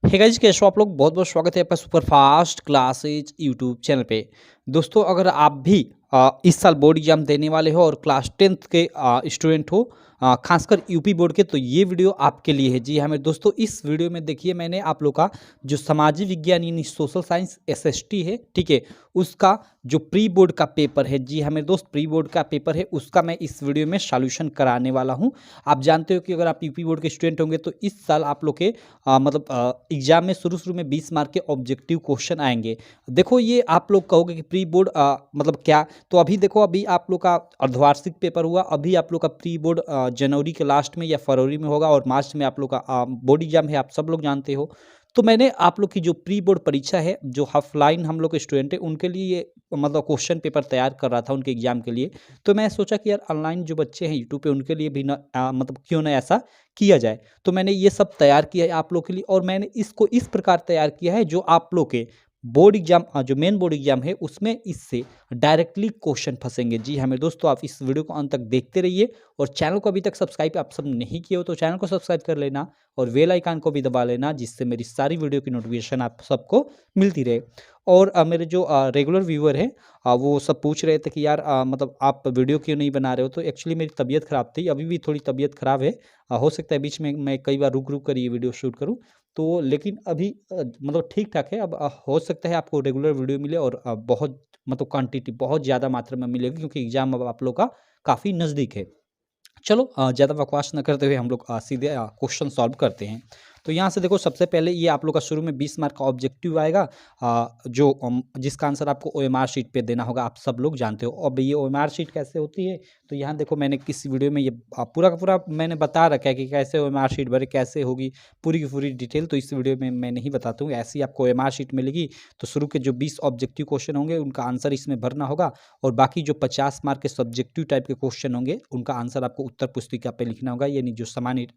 Hey guys, कैसे हो आप लोग। बहुत बहुत स्वागत है आपका super fast classes YouTube channel पे। दोस्तों, अगर आप भी इस साल बोर्ड एग्जाम देने वाले हो और क्लास टेंथ के स्टूडेंट हो, खासकर यूपी बोर्ड के, तो ये वीडियो आपके लिए है। जी हाँ मेरे दोस्तों, इस वीडियो में देखिए मैंने आप लोग का जो सामाजिक विज्ञान यानी सोशल साइंस एसएसटी है, ठीक है, उसका जो प्री बोर्ड का पेपर है, जी हाँ मेरे दोस्त, प्री बोर्ड का पेपर है, उसका मैं इस वीडियो में सॉल्यूशन कराने वाला हूँ। आप जानते हो कि अगर आप यूपी बोर्ड के स्टूडेंट होंगे तो इस साल आप लोग के एग्जाम में शुरू में 20 मार्क के ऑब्जेक्टिव क्वेश्चन आएंगे। देखो, ये आप लोग कहोगे कि प्री बोर्ड मतलब क्या, तो अभी देखो, अभी आप लोग का अर्धवार्षिक पेपर हुआ, अभी आप लोग का प्री बोर्ड जनवरी के लास्ट में या फरवरी में होगा और मार्च में आप लोग का बोर्ड एग्जाम है, आप सब लोग जानते हो। तो मैंने आप लोग की जो प्री बोर्ड परीक्षा है, जो ऑफलाइन हम लोग के स्टूडेंट है उनके लिए ये मतलब क्वेश्चन पेपर तैयार कर रहा था उनके एग्जाम के लिए। तो मैं सोचा कि यार ऑनलाइन जो बच्चे हैं यूट्यूब पे, उनके लिए भी ना मतलब क्यों ना ऐसा किया जाए। तो मैंने ये सब तैयार किया है आप लोग के लिए, और मैंने इसको इस प्रकार तैयार किया है जो आप लोग के बोर्ड एग्जाम, जो मेन बोर्ड एग्जाम है उसमें इससे डायरेक्टली क्वेश्चन फंसेंगे। जी हाँ मेरे दोस्तों, आप इस वीडियो को अंत तक देखते रहिए, और चैनल को अभी तक सब्सक्राइब आप सब नहीं किए हो तो चैनल को सब्सक्राइब कर लेना, और बेल आइकन को भी दबा लेना, जिससे मेरी सारी वीडियो की नोटिफिकेशन आप सबको मिलती रहे। और मेरे जो रेगुलर व्यूअर हैं, वो सब पूछ रहे थे कि यार मतलब आप वीडियो क्यों नहीं बना रहे हो। तो एक्चुअली मेरी तबीयत ख़राब थी, अभी भी थोड़ी तबीयत ख़राब है। हो सकता है बीच में मैं कई बार रुक रुक कर ये वीडियो शूट करूँ। तो लेकिन अभी मतलब ठीक ठाक है। अब हो सकता है आपको रेगुलर वीडियो मिले, और बहुत मतलब क्वांटिटी बहुत ज़्यादा मात्रा में मिलेगी, क्योंकि एग्ज़ाम अब आप लोग का काफ़ी नज़दीक है। चलो, ज़्यादा बकवास ना करते हुए हम लोग सीधे क्वेश्चन सॉल्व करते हैं। तो यहाँ से देखो, सबसे पहले ये आप लोग का शुरू में 20 मार्क का ऑब्जेक्टिव आएगा, जो जिसका आंसर आपको ओएमआर शीट पे देना होगा, आप सब लोग जानते हो। अब ये ओएमआर शीट कैसे होती है, तो यहाँ देखो मैंने किस वीडियो में ये पूरा का पूरा मैंने बता रखा है कि कैसे ओएमआर शीट भरे, कैसे होगी पूरी की पूरी डिटेल। तो इस वीडियो में मैं नहीं बताता हूँ, ऐसी आपको ओएमआर शीट मिलेगी। तो शुरू के जो 20 ऑब्जेक्टिव क्वेश्चन होंगे उनका आंसर इसमें भरना होगा, और बाकी जो 50 मार्क के सब्जेक्टिव टाइप के क्वेश्चन होंगे उनका आंसर आपको उत्तर पुस्तिका पे लिखना होगा, यानी जो सामान्य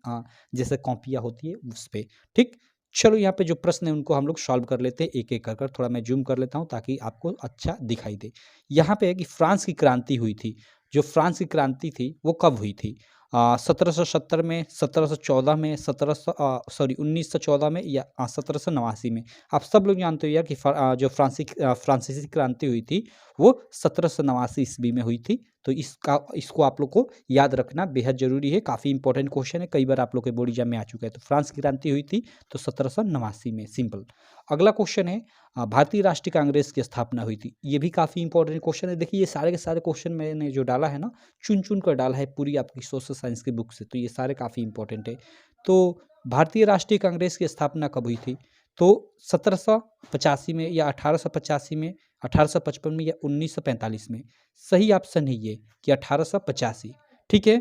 जैसे कॉपियाँ होती है उस पे। ठीक। चलो, यहाँ पे जो प्रश्न है उनको हम लोग सॉल्व कर लेते हैं एक एक कर। थोड़ा मैं जूम कर लेता हूँ ताकि आपको अच्छा दिखाई दे। यहाँ पे है कि फ्रांस की क्रांति हुई थी। जो फ्रांस की क्रांति थी वो कब हुई थी? 1770 में, 1714 में, 1914 में, या 1789 में। आप सब लोग जानते हो यार कि जो फ्रांसीसी क्रांति हुई थी वो 1789 ईस्वी में हुई थी। तो इसको आप लोग को याद रखना बेहद जरूरी है, काफ़ी इंपॉर्टेंट क्वेश्चन है, कई बार आप लोग के बोर्ड एग्जाम में आ चुका है। तो फ्रांस की क्रांति हुई थी तो 1789 में, सिंपल। अगला क्वेश्चन है, भारतीय राष्ट्रीय कांग्रेस की स्थापना हुई थी। ये भी काफ़ी इंपॉर्टेंट क्वेश्चन है। देखिए, ये सारे के सारे क्वेश्चन मैंने जो डाला है ना, चुन चुन कर डाला है पूरी आपकी सोशल साइंस की बुक से, तो ये सारे काफ़ी इंपॉर्टेंट है। तो भारतीय राष्ट्रीय कांग्रेस की स्थापना कब हुई थी? तो 1785 में, या 1885 में, 1855 में, या 1945 में। सही ऑप्शन है ये कि 1885। ठीक है,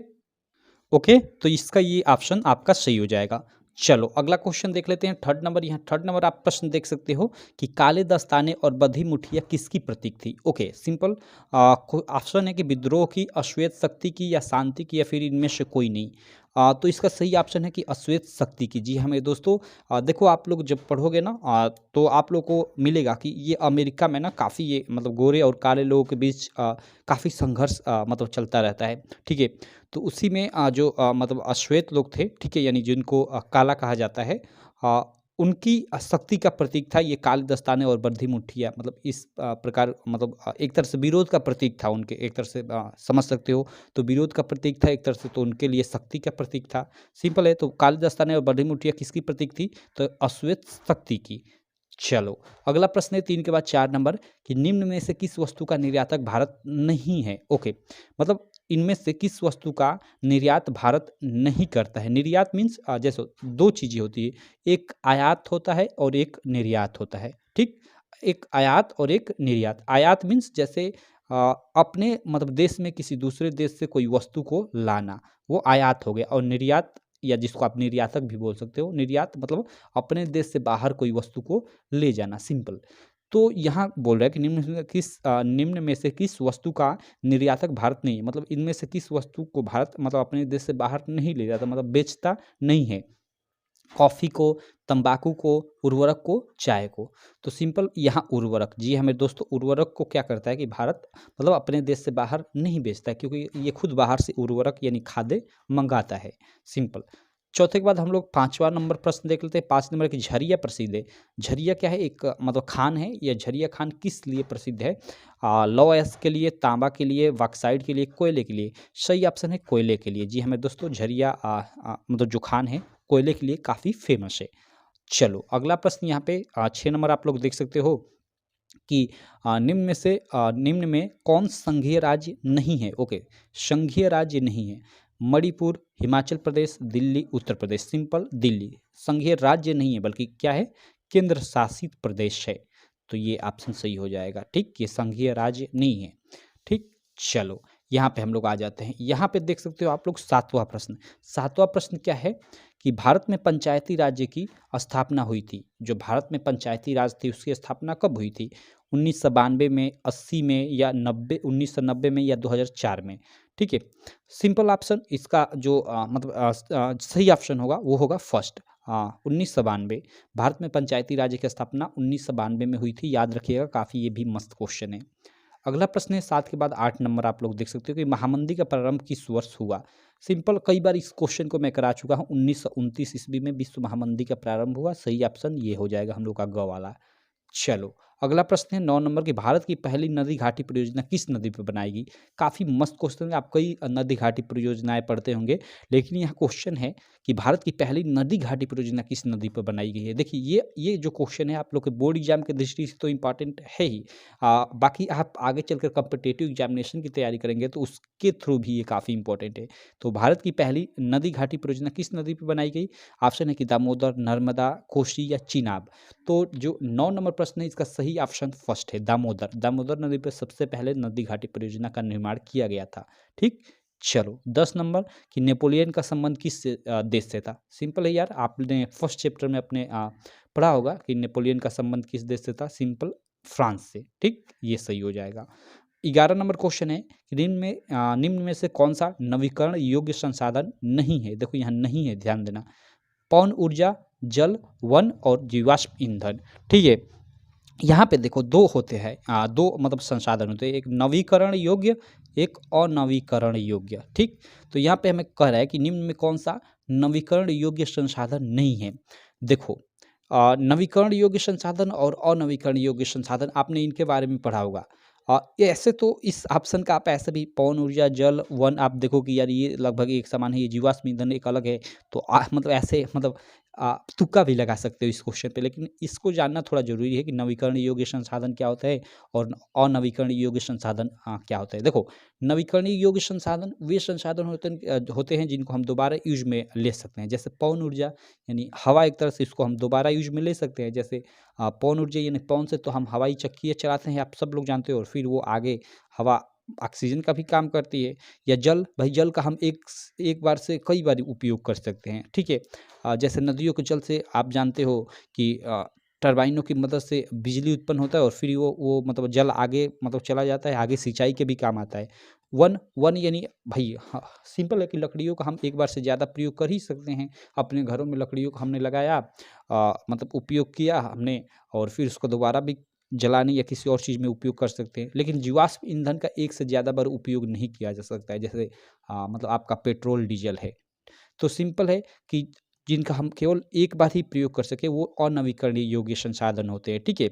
ओके, तो इसका ये ऑप्शन आपका सही हो जाएगा। चलो, अगला क्वेश्चन देख लेते हैं। थर्ड नंबर, यहाँ थर्ड नंबर आप प्रश्न देख सकते हो कि काले दस्ताने और बधी मुठिया किसकी प्रतीक थी। Okay, simple. ऑप्शन है कि विद्रोह की, अश्वेत शक्ति की, या शांति की, या फिर इनमें से कोई नहीं। तो इसका सही ऑप्शन है कि अश्वेत शक्ति की। जी हाँ मेरे दोस्तों, देखो आप लोग जब पढ़ोगे ना, तो आप लोग को मिलेगा कि ये अमेरिका में ना काफ़ी ये मतलब गोरे और काले लोगों के बीच काफ़ी संघर्ष मतलब चलता रहता है। ठीक है, तो उसी में जो मतलब अश्वेत लोग थे, ठीक है, यानी जिनको काला कहा जाता है, अ, उनकी शक्ति का प्रतीक था ये काले दस्ताने और बंधी मुठ्ठियाँ। मतलब इस प्रकार, मतलब एक तरह से विरोध का प्रतीक था उनके, एक तरह से समझ सकते हो। तो विरोध का प्रतीक था एक तरह से, तो उनके लिए शक्ति का प्रतीक था। सिंपल है। तो काले दस्ताने और बंधी मुठ्ठियाँ किसकी प्रतीक थी? तो अश्वेत शक्ति की। चलो, अगला प्रश्न है 3 के बाद 4 नंबर, कि निम्न में से किस वस्तु का निर्यातक भारत नहीं है? ओके, मतलब इनमें से किस वस्तु का निर्यात भारत नहीं करता है? निर्यात मीन्स जैसे 2 चीज़ें होती है, एक आयात होता है और एक निर्यात होता है। ठीक? एक आयात और एक निर्यात। आयात मीन्स जैसे अपने मतलब देश में किसी दूसरे देश से कोई वस्तु को लाना, वो आयात हो गया। और निर्यात, या जिसको आप निर्यातक भी बोल सकते हो, निर्यात मतलब अपने देश से बाहर कोई वस्तु को ले जाना, सिंपल। तो यहाँ बोल रहा है कि निम्न में से किस वस्तु का निर्यातक भारत नहीं है? मतलब इनमें से किस वस्तु को भारत मतलब अपने देश से बाहर नहीं ले जाता, मतलब बेचता नहीं है? कॉफ़ी को, तंबाकू को, उर्वरक को, चाय को। तो सिंपल, यहाँ उर्वरक। जी हाँ मेरे दोस्तों, उर्वरक को क्या करता है कि भारत मतलब अपने देश से बाहर नहीं बेचता है, क्योंकि ये खुद बाहर से उर्वरक यानी खाद्य मंगाता है, सिंपल। चौथे के बाद हम लोग 5वां नंबर प्रश्न देख लेते हैं। 5 नंबर की झरिया प्रसिद्ध है। झरिया क्या है? एक मतलब खान है। यह झरिया खान किस लिए प्रसिद्ध है? लौह अयस्क के लिए, तांबा के लिए, बॉक्साइट के लिए, कोयले के लिए। सही ऑप्शन है कोयले के लिए। जी हमें दोस्तों झरिया मतलब जो खान है कोयले के लिए काफ़ी फेमस है। चलो अगला प्रश्न यहाँ पे 6 नंबर आप लोग देख सकते हो कि निम्न में कौन संघीय राज्य नहीं है? ओके, संघीय राज्य नहीं है। मणिपुर, हिमाचल प्रदेश, दिल्ली, उत्तर प्रदेश। सिंपल दिल्ली संघीय राज्य नहीं है बल्कि क्या है? केंद्र शासित प्रदेश है। तो ये ऑप्शन सही हो जाएगा। ठीक, ये संघीय राज्य नहीं है। ठीक, चलो यहाँ पे हम लोग आ जाते हैं। यहाँ पे देख सकते हो आप लोग 7वां प्रश्न। 7वां प्रश्न क्या है कि भारत में पंचायती राज्य की स्थापना हुई थी। जो भारत में पंचायती राज थी उसकी स्थापना कब हुई थी? 1992 में, 80 में या 1990 में या 2004 में। ठीक है, सिंपल ऑप्शन इसका जो सही ऑप्शन होगा वो होगा फर्स्ट। 1992 भारत में पंचायती राज्य की स्थापना 1992 में हुई थी। याद रखिएगा, काफ़ी ये भी मस्त क्वेश्चन है। अगला प्रश्न है 7 के बाद 8 नंबर आप लोग देख सकते हो कि महामंदी का प्रारंभ किस वर्ष हुआ? सिंपल, कई बार इस क्वेश्चन को मैं करा चुका हूँ। 1929 ईस्वी में विश्व महामंदी का प्रारंभ हुआ। सही ऑप्शन ये हो जाएगा हम लोग का ग वाला। चलो अगला प्रश्न है 9 नंबर की भारत की पहली नदी घाटी परियोजना किस नदी पर बनाएगी? काफ़ी मस्त क्वेश्चन है। आप कई नदी घाटी परियोजनाएं पढ़ते होंगे, लेकिन यहाँ क्वेश्चन है कि भारत की पहली नदी घाटी परियोजना किस नदी पर बनाई गई है। देखिए ये जो क्वेश्चन है आप लोग के बोर्ड एग्जाम की दृष्टि से तो इम्पॉर्टेंट है ही। बाकी आप आगे चलकर कॉम्पिटिटिव एग्जामिनेशन की तैयारी करेंगे तो उसके थ्रू भी ये काफ़ी इंपॉर्टेंट है। तो भारत की पहली नदी घाटी परियोजना किस नदी पर बनाई गई? ऑप्शन है कि दामोदर, नर्मदा, कोसी या चिनाब। तो जो 9 नंबर प्रश्न है इसका सही ऑप्शन फर्स्ट है, दामोदर। दामोदर नदी पर सबसे पहले नदी घाटी परियोजना का निर्माण किया गया था। ठीक, चलो 10 नंबर कि नेपोलियन का संबंध किस देश से था? सिंपल है यार, आपने फर्स्ट चैप्टर में अपने पढ़ा होगा कि नेपोलियन का संबंध किस देश से था। सिंपल, फ्रांस से। ठीक, ये सही हो जाएगा। 11 नंबर क्वेश्चन है कि निम्न में से कौन सा नवीकरण योग्य संसाधन नहीं है? देखो यहाँ नहीं है, ध्यान देना। पवन ऊर्जा, जल, वन और जीवाश्म ईंधन। ठीक है, यहाँ पे देखो दो होते हैं, दो मतलब संसाधन होते हैं, एक नवीकरण योग्य, एक अनवीकरण योग्य। ठीक, तो यहाँ पे हमें कह रहा है कि निम्न में कौन सा नवीकरण योग्य संसाधन नहीं है। देखो नवीकरण योग्य संसाधन और अनवीकरण योग्य संसाधन आपने इनके बारे में पढ़ा होगा। ये ऐसे तो इस ऑप्शन का आप ऐसे भी पवन ऊर्जा, जल, वन आप देखो कि यार ये लगभग एक समान है। ये जीवाश्म ईंधन एक अलग है। तो मतलब ऐसे मतलब तुक्का भी लगा सकते हो इस क्वेश्चन पे, लेकिन इसको जानना थोड़ा जरूरी है कि नवीकरण योग्य संसाधन क्या होता है और अनवीकरण योग्य संसाधन क्या होता है। देखो नवीकरणीय योग्य संसाधन वे संसाधन होते हैं जिनको हम दोबारा यूज में ले सकते हैं। जैसे पवन ऊर्जा यानी हवा, एक तरह से इसको हम दोबारा यूज में ले सकते हैं। जैसे पवन ऊर्जा यानी पवन से तो हम हवाई चक्की चलाते हैं, आप सब लोग जानते हो, और फिर वो आगे हवा ऑक्सीजन का भी काम करती है। या जल, भाई जल का हम एक बार से कई बार उपयोग कर सकते हैं। ठीक है, जैसे नदियों के जल से आप जानते हो कि टरबाइनों की मदद से बिजली उत्पन्न होता है और फिर वो मतलब जल आगे मतलब चला जाता है, आगे सिंचाई के भी काम आता है। वन वन यानी भाई सिंपल है कि लकड़ियों का हम एक बार से ज़्यादा प्रयोग कर ही सकते हैं। अपने घरों में लकड़ियों को हमने लगाया, मतलब उपयोग किया हमने, और फिर उसको दोबारा भी जलाने या किसी और चीज़ में उपयोग कर सकते हैं। लेकिन जीवाश्म ईंधन का एक से ज़्यादा बार उपयोग नहीं किया जा सकता है। जैसे मतलब आपका पेट्रोल, डीजल है। तो सिंपल है कि जिनका हम केवल एक बार ही प्रयोग कर सकें वो अनवीकरणीय योग्य संसाधन होते हैं। ठीक है,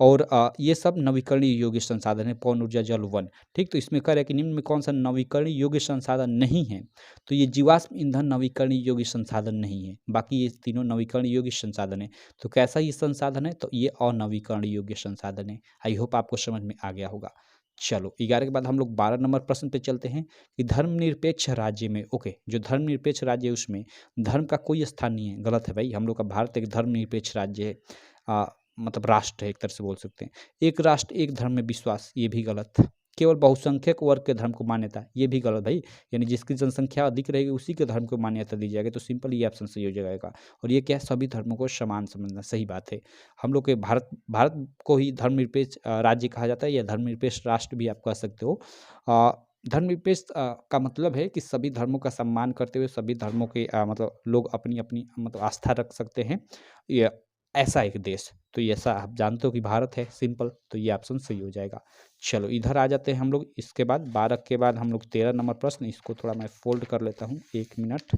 और ये सब नवीकरणीय योग्य संसाधन है, पवन ऊर्जा, जल, वन। ठीक, तो इसमें कह रहा है कि निम्न में कौन सा नवीकरणीय योग्य संसाधन नहीं है? तो ये जीवाश्म ईंधन नवीकरणीय योग्य संसाधन नहीं है। बाकी ये तीनों नवीकरणीय योग्य संसाधन है। तो कैसा ये संसाधन है? तो ये अनवीकरणीय योग्य संसाधन है। आई होप आपको समझ में आ गया होगा। चलो 11 के बाद हम लोग 12 नंबर प्रश्न पे चलते हैं कि धर्मनिरपेक्ष राज्य में, ओके, जो धर्मनिरपेक्ष राज्य है उसमें धर्म का कोई स्थान नहीं है। गलत है भाई, हम लोग का भारत एक धर्मनिरपेक्ष राज्य है। मतलब राष्ट्र है, एक तरह से बोल सकते हैं। एक राष्ट्र एक धर्म में विश्वास, ये भी गलत। केवल बहुसंख्यक वर्ग के धर्म को मान्यता, ये भी गलत भाई। यानी जिसकी जनसंख्या अधिक रहेगी उसी के धर्म को मान्यता दी जाएगी। तो सिंपल ये ऑप्शन सही हो जाएगा। और ये क्या है? सभी धर्मों को समान समझना, सही बात है। हम लोग के भारत को ही धर्मनिरपेक्ष राज्य कहा जाता है, या धर्मनिरपेक्ष राष्ट्र भी आप कह सकते हो। धर्मनिरपेक्ष का मतलब है कि सभी धर्मों का सम्मान करते हुए सभी धर्मों के मतलब लोग अपनी अपनी मतलब आस्था रख सकते हैं। ये ऐसा एक देश, तो ये ऐसा आप जानते हो कि भारत है। सिंपल, तो ये ऑप्शन सही हो जाएगा। चलो इधर आ जाते हैं हम लोग। इसके बाद 12 के बाद हम लोग 13 नंबर प्रश्न, इसको थोड़ा मैं फोल्ड कर लेता हूँ, 1 मिनट।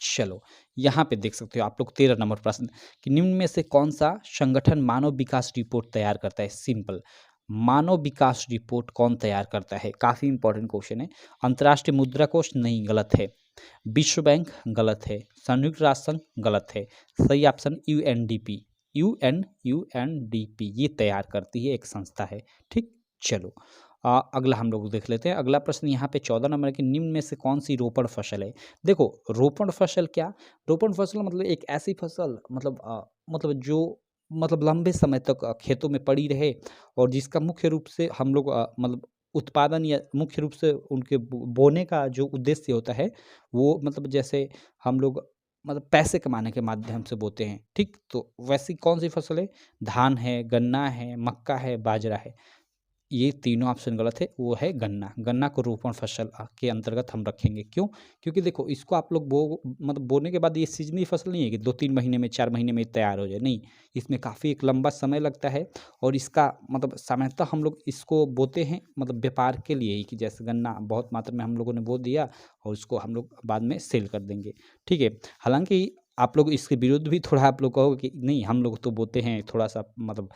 चलो, यहाँ पे देख सकते हो आप लोग 13 नंबर प्रश्न कि निम्न में से कौन-सा संगठन मानव विकास रिपोर्ट तैयार करता है? सिंपल, मानव विकास रिपोर्ट कौन तैयार करता है? काफ़ी इंपॉर्टेंट क्वेश्चन है। अंतर्राष्ट्रीय मुद्रा कोष नहीं, गलत है। विश्व बैंक गलत है। संयुक्त राष्ट्र संघ गलत है। सही ऑप्शन यूएनडीपी, यूएनडीपी ये तैयार करती है, एक संस्था है। ठीक, चलो अगला हम लोग देख लेते हैं। अगला प्रश्न यहाँ पे 14 नंबर है कि निम्न में से कौन सी रोपण फसल है? देखो, रोपण फसल क्या? रोपण फसल मतलब एक ऐसी फसल मतलब जो मतलब लंबे समय तक खेतों में पड़ी रहे और जिसका मुख्य रूप से हम लोग मतलब उत्पादन या मुख्य रूप से उनके बोने का जो उद्देश्य होता है, वो मतलब जैसे हम लोग मतलब पैसे कमाने के माध्यम से बोते हैं। ठीक, तो वैसी कौन सी फसल है? धान है, गन्ना है, मक्का है, बाजरा है। ये तीनों ऑप्शन गलत है, वो है गन्ना। गन्ना को रोपण फसल के अंतर्गत हम रखेंगे। क्यों? क्योंकि देखो, इसको आप लोग मतलब बोने के बाद ये सीज़नली फसल नहीं है कि 2-3 महीने में, 4 महीने में तैयार हो जाए, नहीं। इसमें काफ़ी एक लंबा समय लगता है और इसका मतलब सामान्यतः हम लोग इसको बोते हैं मतलब व्यापार के लिए ही, कि जैसे गन्ना बहुत मात्रा में हम लोगों ने बो दिया और उसको हम लोग बाद में सेल कर देंगे, ठीक है। हालाँकि आप लोग इसके विरुद्ध भी थोड़ा आप लोग कहोगे कि नहीं, हम लोग तो बोते हैं थोड़ा-सा मतलब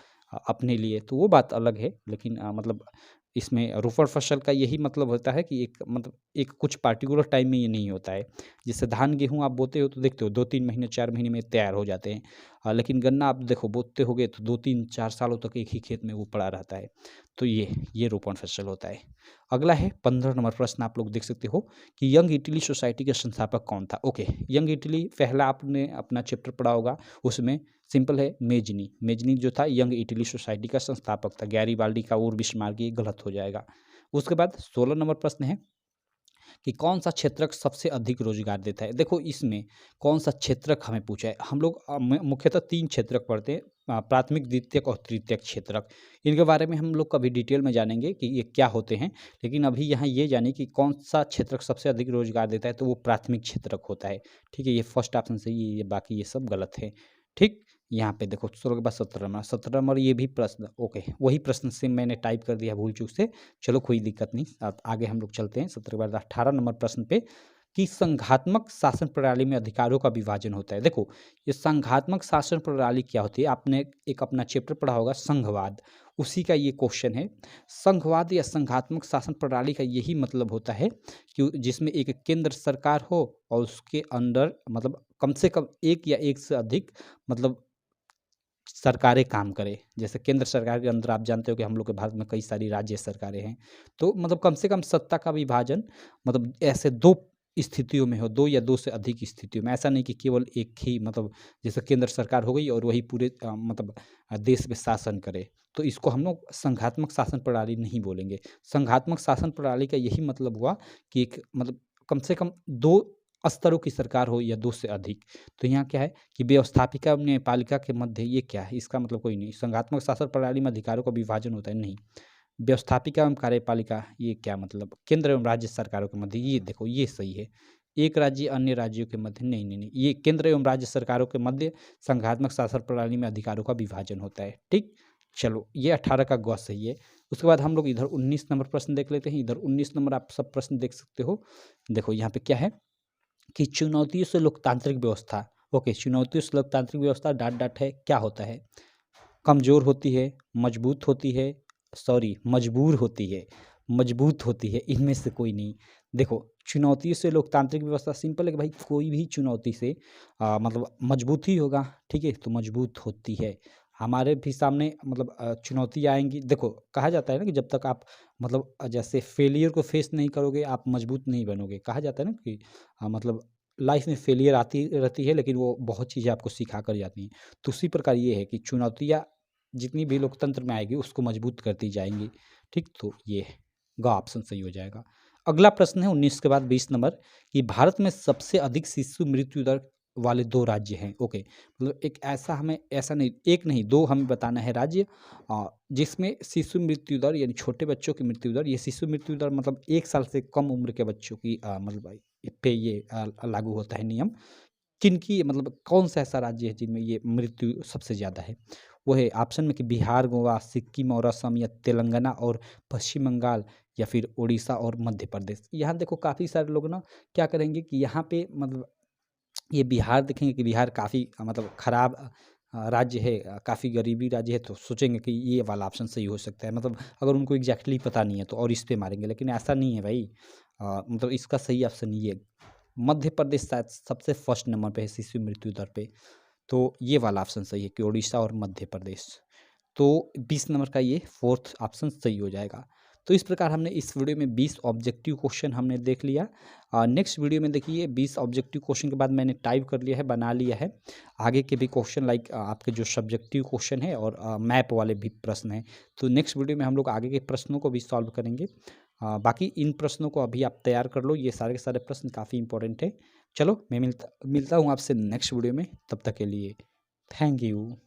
अपने लिए, तो वो बात अलग है। लेकिन मतलब इसमें रोपण फसल का यही मतलब होता है कि एक मतलब एक कुछ पार्टिकुलर टाइम में ये नहीं होता है। जैसे धान, गेहूँ आप बोते हो तो देखते हो 2-3 महीने, 4 महीने में तैयार हो जाते हैं। लेकिन गन्ना आप देखो बोते होगे तो 2-3-4 सालों तक एक ही खेत में वो पड़ा रहता है। तो ये रोपण फसल होता है। अगला है 15 नंबर प्रश्न, आप लोग देख सकते हो कि यंग इटली सोसाइटी के संस्थापक कौन था? ओके, यंग इटली पहला आपने अपना चैप्टर पढ़ा होगा, उसमें सिंपल है मेजनी। मेजनी जो था यंग इटली सोसाइटी का संस्थापक था। गैरीबाल्डी का और बिस्मार्क, ये गलत हो जाएगा। उसके बाद 16 नंबर प्रश्न है कि कौन सा क्षेत्रक सबसे अधिक रोजगार देता है? देखो, इसमें कौन सा क्षेत्रक हमें पूछा है। हम लोग मुख्यतः 3 क्षेत्रक पढ़ते हैं, प्राथमिक, द्वितीयक और तृतीयक क्षेत्रक। इनके बारे में हम लोग कभी डिटेल में जानेंगे कि ये क्या होते हैं। लेकिन अभी यहाँ ये जानिए कि कौन सा क्षेत्रक सबसे अधिक रोजगार देता है, तो वो प्राथमिक क्षेत्रक होता है। ठीक है, ये फर्स्ट ऑप्शन सही है, ये बाकी ये सब गलत है। ठीक, यहाँ पे देखो 16 के बाद 17 नंबर, 17 नंबर ये भी प्रश्न ओके, वही प्रश्न से मैंने टाइप कर दिया भूल चूक से। चलो कोई दिक्कत नहीं, आगे हम लोग चलते हैं 17 के बाद 18 नंबर प्रश्न पे कि संघात्मक शासन प्रणाली में अधिकारों का विभाजन होता है। देखो, ये संघात्मक शासन प्रणाली क्या होती है? आपने एक अपना चैप्टर पढ़ा होगा संघवाद, उसी का ये क्वेश्चन है। संघवाद या संघात्मक शासन प्रणाली का यही मतलब होता है कि जिसमें एक केंद्र सरकार हो और उसके अंडर मतलब कम से कम एक या एक से अधिक मतलब सरकारें काम करें। जैसे केंद्र सरकार के अंदर आप जानते हो कि हम लोग के भारत में कई सारी राज्य सरकारें हैं। तो मतलब कम से कम सत्ता का विभाजन मतलब ऐसे 2 स्थितियों में हो, 2 या 2 से अधिक स्थितियों में। ऐसा नहीं कि केवल एक ही मतलब जैसे केंद्र सरकार हो गई और वही पूरे देश में शासन करे। तो इसको हम लोग संघात्मक शासन प्रणाली नहीं बोलेंगे। संघात्मक शासन प्रणाली का यही मतलब हुआ कि एक मतलब कम से कम 2 स्तरों की सरकार हो या 2 से अधिक। तो यहाँ क्या है कि व्यवस्थापिका और न्यायपालिका के मध्य ये क्या है? इसका मतलब कोई नहीं। संघात्मक शासन प्रणाली में अधिकारों का विभाजन होता है, नहीं। व्यवस्थापिका एवं कार्यपालिका ये क्या मतलब? केंद्र एवं राज्य सरकारों के मध्य, ये देखो ये सही है। एक राज्य अन्य राज्यों के मध्य नहीं, नहीं, नहीं। ये केंद्र एवं राज्य सरकारों के मध्य संघात्मक शासन प्रणाली में अधिकारों का विभाजन होता है। ठीक? चलो, ये 18 का ग सही है। उसके बाद हम लोग इधर 19 नंबर प्रश्न देख लेते हैं। इधर 19 नंबर आप सब प्रश्न देख सकते हो। देखो यहाँ पे क्या है कि चुनौतियों से लोकतांत्रिक व्यवस्था, ओके, चुनौतियों से लोकतांत्रिक व्यवस्था डॉट डॉट है, क्या होता है? कमज़ोर होती है, मजबूत होती है, सॉरी मजबूर होती है, मजबूत होती है, इनमें से कोई नहीं। देखो, चुनौतियों से लोकतांत्रिक व्यवस्था सिंपल है कि भाई कोई भी चुनौती से मतलब मजबूत ही होगा, ठीक है? तो मजबूत होती है। हमारे भी सामने मतलब चुनौती आएँगी, देखो कहा जाता है ना कि जब तक आप मतलब जैसे फेलियर को फेस नहीं करोगे, आप मजबूत नहीं बनोगे। कहा जाता है ना कि मतलब लाइफ में फेलियर आती रहती है लेकिन वो बहुत चीज़ें आपको सिखा कर जाती हैं। तो उसी प्रकार ये है कि चुनौतियाँ जितनी भी लोकतंत्र में आएगी उसको मजबूत करती जाएँगी। ठीक? तो ये ग ऑप्शन सही हो जाएगा। अगला प्रश्न है 19 के बाद 20 नंबर कि भारत में सबसे अधिक शिशु मृत्यु दर वाले 2 राज्य हैं। ओके, मतलब एक ऐसा हमें ऐसा नहीं, 1 नहीं 2 हमें बताना है राज्य जिसमें शिशु मृत्यु दर यानी छोटे बच्चों की मृत्यु दर, ये शिशु मृत्यु दर मतलब 1 साल से कम उम्र के बच्चों की मतलब पे ये लागू होता है नियम। किनकी मतलब कौन-सा ऐसा राज्य है जिनमें ये मृत्यु सबसे ज़्यादा है? वो है ऑप्शन में कि बिहार, गोवा, सिक्किम और असम या तेलंगाना और पश्चिम बंगाल या फिर उड़ीसा और मध्य प्रदेश। यहाँ देखो काफ़ी सारे लोग ना क्या करेंगे कि यहाँ पे मतलब ये बिहार देखेंगे कि बिहार काफ़ी मतलब खराब राज्य है, काफ़ी गरीबी राज्य है, तो सोचेंगे कि ये वाला ऑप्शन सही हो सकता है। मतलब अगर उनको एग्जैक्टली पता नहीं है तो और इस पे मारेंगे, लेकिन ऐसा नहीं है भाई। मतलब इसका सही ऑप्शन ये है। मध्य प्रदेश शायद सबसे फर्स्ट नंबर पे है शिशु मृत्यु दर पे, तो ये वाला ऑप्शन सही है कि उड़ीसा और मध्य प्रदेश। तो 20 नंबर का ये फोर्थ ऑप्शन सही हो जाएगा। तो इस प्रकार हमने इस वीडियो में 20 ऑब्जेक्टिव क्वेश्चन हमने देख लिया। नेक्स्ट वीडियो में देखिए 20 ऑब्जेक्टिव क्वेश्चन के बाद मैंने टाइप कर लिया है, बना लिया है आगे के भी क्वेश्चन, लाइक आपके जो सब्जेक्टिव क्वेश्चन है और मैप वाले भी प्रश्न हैं। तो नेक्स्ट वीडियो में हम लोग आगे के प्रश्नों को भी सॉल्व करेंगे। बाकी इन प्रश्नों को अभी आप तैयार कर लो, ये सारे के सारे प्रश्न काफ़ी इंपॉर्टेंट है। चलो मैं मिलता मिलता हूँ आपसे नेक्स्ट वीडियो में, तब तक के लिए थैंक यू।